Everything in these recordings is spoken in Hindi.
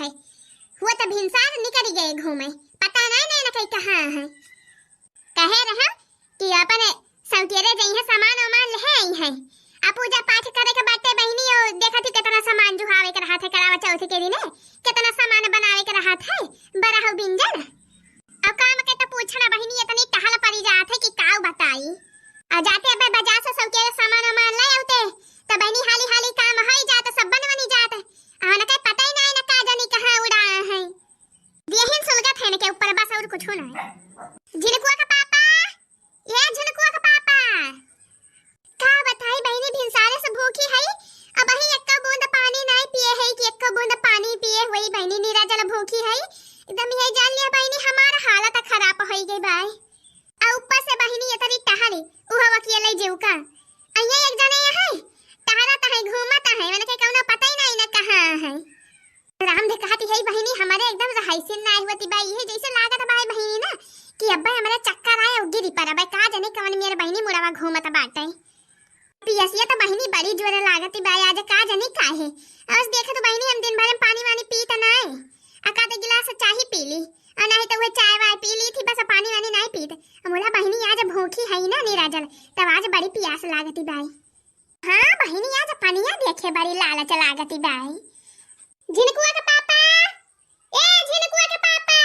है। हुआ तो भिनसार निकल गए घूमे, पता नहीं ना कहीं कहाँ है। कहे रहा कि अपन सौतेरे जई है सामान वामान ले आई है। अब पूजा पाठ करे के बाटे बहनी और देखा थी कितना सामान जुहावे के रहा थे करावा चौथ के दिन कितना सामान बनावे के रहा थे बड़ा हो बिंजन। अब काम के तो पूछना बहनी इतनी टहल पड़ी जात है कि काऊ बताई। आ जाते अब बाजार से सौतेरे सामान वामान ले आते तो बहनी हाली हाली काम हो जात सब बनवनी जात आना के पता ही नहीं ना का जानी कहां उड़ा है। देहिन सुलगत है के ऊपर बस और कुछ नहीं। झिनकुआ का पापा, ये झिनकुआ का पापा का बताई बहनी भिनसारे से भूखी है। अब वही एक बूंद पानी नहीं पिए है कि एक बूंद पानी पिए हुई बहनी नीरा जल भूखी है। एकदम ये जान लिया बहनी हमारा हालत खराब हो गई भाई। आ ऊपर से बहनी ये तरी टहरी उहा वकील जेऊ का अये एक जने है टहरत है घूमत है मैंने के कौनो पता ही नहीं ना कहां है। राम दे कहती है बहनी हमारे एकदम रहाइसिन नहीं होती भाई ये जैसे लागत भाई बहनी ना कि अब्बा हमारा चक्कर आए उगिरी पर भाई का जाने कौन मेरे बहनी मुड़ावा घूमत बाटे। पियसिया तो बहनी बड़ी जोर लागत भाई आज का जाने काहे। आज देखा तो बहनी हम दिन भर में पानी वानी पीत नहीं आका दे गिलास चाय पी ली और नहीं तो वो चाय वाय पी ली थी बस पानी वानी नहीं पीत। मोला बहनी आज भूखी है ना निराजल तब आज बड़ी प्यास लागती भाई। हां बहनी आज पानिया देखे बड़ी लालच लागती भाई। झिनकुआ के पापा, ए झिनकुआ के पापा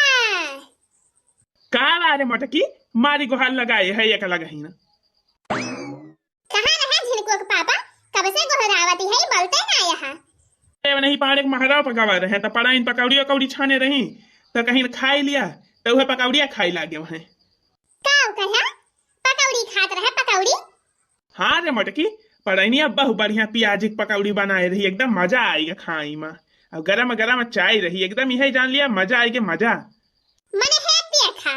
का रे मटकी मारी गुहार लगाए है एक लगाई ना। कहां रहे झिनकुआ के पापा कब से गोहरावती है बोलते ना यहां। ए नहीं पहाड़ के महाराव पकावा रहे त पड़ाइन पकौड़ी कौड़ी छाने रही तो कहीं खाई लिया तो वह पकौड़िया खाई लागे वहां। काऊ कहा पकौड़ी खात रहे पकौड़ी। हां रे मटकी पड़ाइनिया बहु बढ़िया प्याज की पकौड़ी बनाए रही एकदम मजा आएगा खाई में और गरम गरम चाय रही एकदम यही जान लिया मजा आएगा मजा। मने है देखा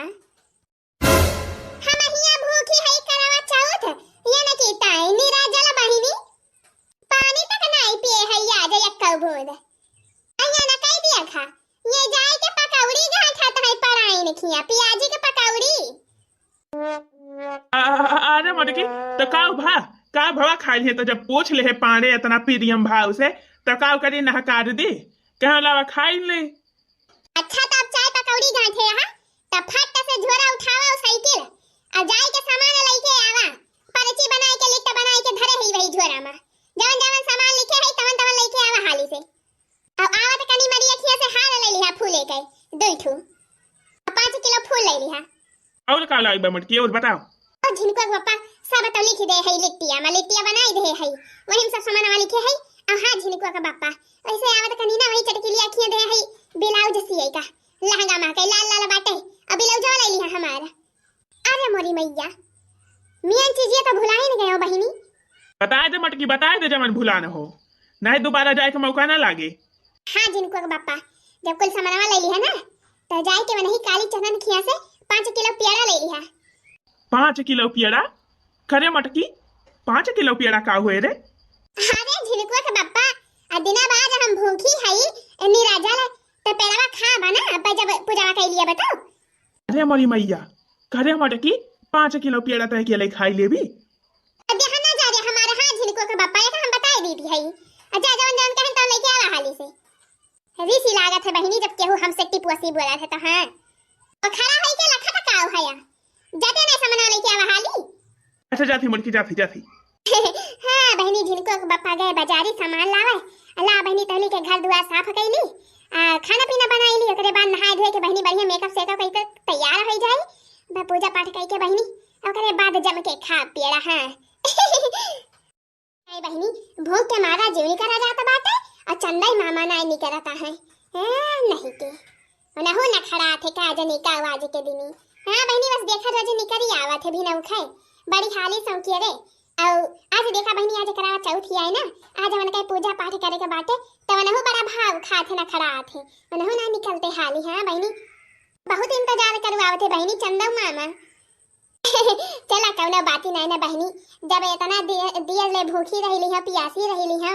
हम हिया भूखी है करावा चौथ ये न कीता है निराजल बहिनी पानी तक नहीं पिए है आज एक बूंद अया न कह दिया खा ये जाए के पकौड़ी जहां खाता है पराई ने खिया प्याजी के पकौड़ी। अरे मटकी तो का भवा खाई है तो जब पूछ ले है पाड़े इतना प्रियम भाव से तो का करी नहकार दे कहां लावा खाई ले। अच्छा तब चाय पकौड़ी गांठे रहा तब फट से झोरा उठावा और साइकिल आ जाए के सामान लेके आवा पर्ची बनाए के लिस्ट बनाए के धरे ही वही झोरा में जवन जवन सामान लिखे है तवन तवन लेके आवा हाली से। अब आवत कनी मरिया खिया से हार ले लिहा फूले के दुइठू 5 किलो फूल ले लिहा। और का लाई बा मटकी और बताओ। और झिनकुआ पापा सब तो लिख दे है लिट्टिया बनाई दे है वही सब सामान वाली लिखे है। और हां झिनकुआ का पापा ऐसे आवत कनी ना वही चटकिलिया खिया दे है ब्लाउज सिए का लहंगा में के लाल लाल बाटे अब ब्लाउज वाला लिहा हमारा। अरे मोरी मैया मियां चीज़ तो भुला ही नहीं गए हो बहिनी। बता दे मटकी बता दे जमन भुला न हो नहीं दोबारा जाए के मौका ना लागे। हां झिनकुआ का पापा जब कुल सामान वाला ले लिया ना तो जाए के वही काली चना खिया से 5 किलो पेड़ा ले लिया। 5 किलो पेड़ा खरे मटकी 5 किलो पेड़ा का हुए रे। अरे झिनकुआ के पापा दिना बाद हम भूखी है निराजल तो पेड़ा खा बना अब जब पूजा कर लिया बताओ। अरे मोरी मैया खरे मटकी 5 किलो पेड़ा तय के ले खाई लेबी। अब ना जा रे हमारे हां झिनकुआ के पापा ये हम बताए दी थी है अच्छा जवन जवन कहन तो लेके आवा हाली से। रीसी लागत है बहिनी जब केहू हमसे टिपुसी बोला था तो हां और खड़ा है के लखा का काऊ है जाते ना सामान लेके आवा हाली। अच्छा जाती मटकी जाती हां बहनी झिनकुआ के पापा गए बाजारी सामान लावे अल्लाह बहनी तहली के घर दुआर साफ कैली खाना पीना बनाई ली ओकरे बाद नहाए धोए के बहनी बढ़िया मेकअप सेकअप कई तैयार हो जाए बा पूजा पाठ कई के बहनी ओकरे बाद जम के खा पियड़ा हां। आई बहनी भूख के मारा जीवनी करा जाता बाटे और चंदाई मामा ना निकलता है नहीं के ना हो ना खड़ा थे का जने का आवाज के दिनी। हां बहनी बस देखा रोज निकली आवत है भी ना उखाए बड़ी हाली सौकी रे और आज देखा बहनी आज करावा चौथ आई ना आज हमन के पूजा पाठ करे के बाटे तो वनहु बड़ा भाव खाथे ना खड़ा आथे वनहु ना निकलते हाली। हां बहनी बहुत इंतजार करवावत है बहनी चंदा मामा। चला कौना बाती नहीं ना बहनी जब इतना दियर ले भूखी रही है प्यासी रही है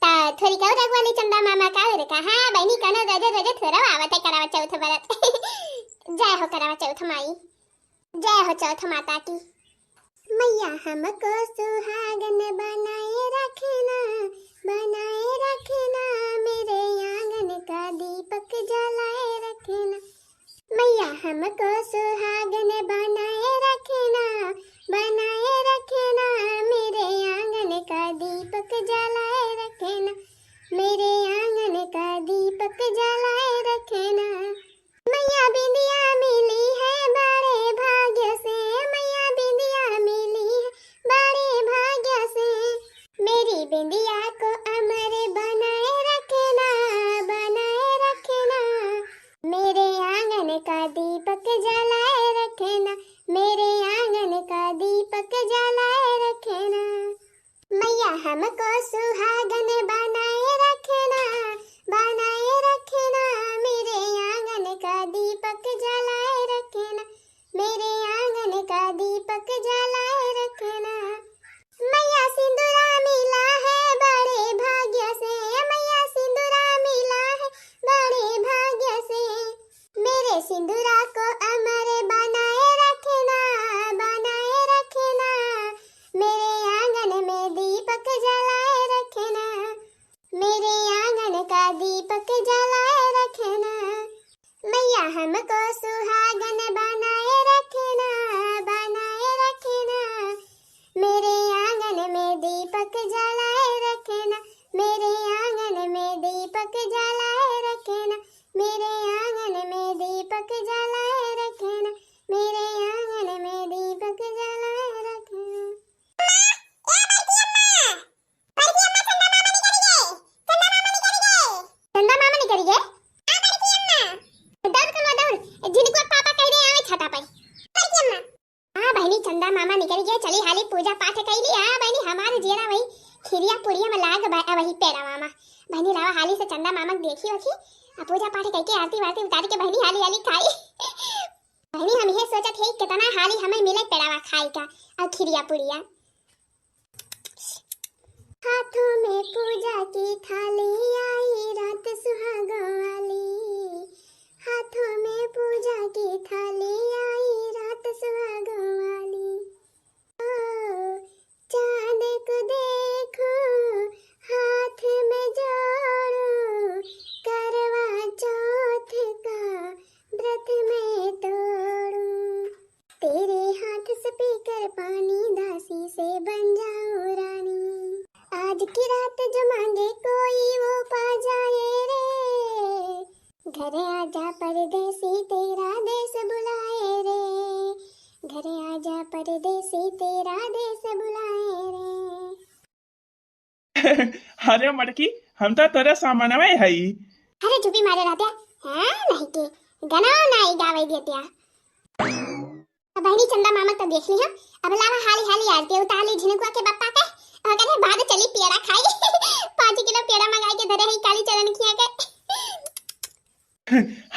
ता थोड़ी कौ रखवाली चंदा मामा का रे का। हां बहनी कनो रोज थोड़ा आवत है करावा चौथ बरत। जय हो करावा चौथ माई जय हो चौथ माता की मैया हमको सुहागन बनाए रखना मेरे आंगन का दीपक बिंदिया को अमर बनाए रखना, बनाए रखना। मेरे आंगन का दीपक जलाए रखना, मेरे आंगन का दीपक जलाए रखना। मैया हमको सुहागन बनाए रखना, बनाए रखना। मेरे आंगन का दीपक जलाए रखना, मेरे आंगन का दीपक जलाए रखना। मैया सिंदूरा मिला है बड़े भाग्य से, मैया सिंदूरा मिला है बड़े भाग्य से। मेरे सिंदूरा को अमर बनाए रखना, बनाए रखना। मेरे आंगन में दीपक जलाए रखना, मेरे आंगन का दीपक जलाए रखना। मैया हमको सुहागन बनाए रखना, बनाए रखना। मेरे आंगन में दीपक जलाए रखना, मेरे आंगन में दीपक जलाए रखना, मेरे आंगन में दीपक जलाए रखना, मेरे आंगन में दीपक जलाए रखना। चंदा मामा निकल गए। दौड़ करो दौड़, जिनको पापा कह रहे आवे छता पे। हां बहनी चंदा मामा निकल गए, चली हाली पूजा पाठ कैली। हां बहनी हमारे जेरा वही खिरिया पुड़िया में लाग वही पेड़ा मामा। बहनी लावा हाली से चंदा मामा देखी वखी पूजा पाठ करके आरती वारती उतार के बहनी हाली हाली खाई। बहनी हम ये सोचत है कितना हाली हमें मिले पेड़ावा खाई का और खिरिया पुड़िया। हाथों में पूजा की थाली आई रात सुहागो वाली, हाथों में पूजा की थाली आई रात सुहागो वाली। ओ चांद को देखो हाथ में जोड़ो, करवा चौथ का व्रत में तोड़ो। तेरे हाथ से पीकर पानी दासी से बन जाओ रानी। आज की रात जो मांगे कोई वो पा जाए रे। घर आजा परदेसी तेरा देश बुलाए रे, घर आजा परदेसी तेरा देश बुलाए रे। अरे मटकी हम तो तेरे सामने में है। अरे चुपी मारे रहते हैं नहीं के गाना नहीं गावे देते। बहनी चंदा मामा तो देख ली हम। अब लावा हाली हाली आरती उतार ली झिनकुआ के बप्पा के और कहने बाद चली पेड़ा खाई। 5 किलो पेड़ा मंगाई के धरे ही काली चरण खिया के।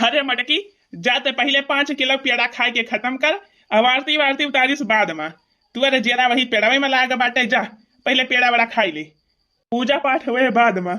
अरे मटकी जाते पहले 5 किलो पेड़ा खाए के खत्म कर, अब आरती वारती उतारिस बाद में। तू अरे जेरा वही पेड़ा में लाग बाटे, जा पहले पेड़ा बड़ा खाई ले, पूजा पाठ हुए बाद में।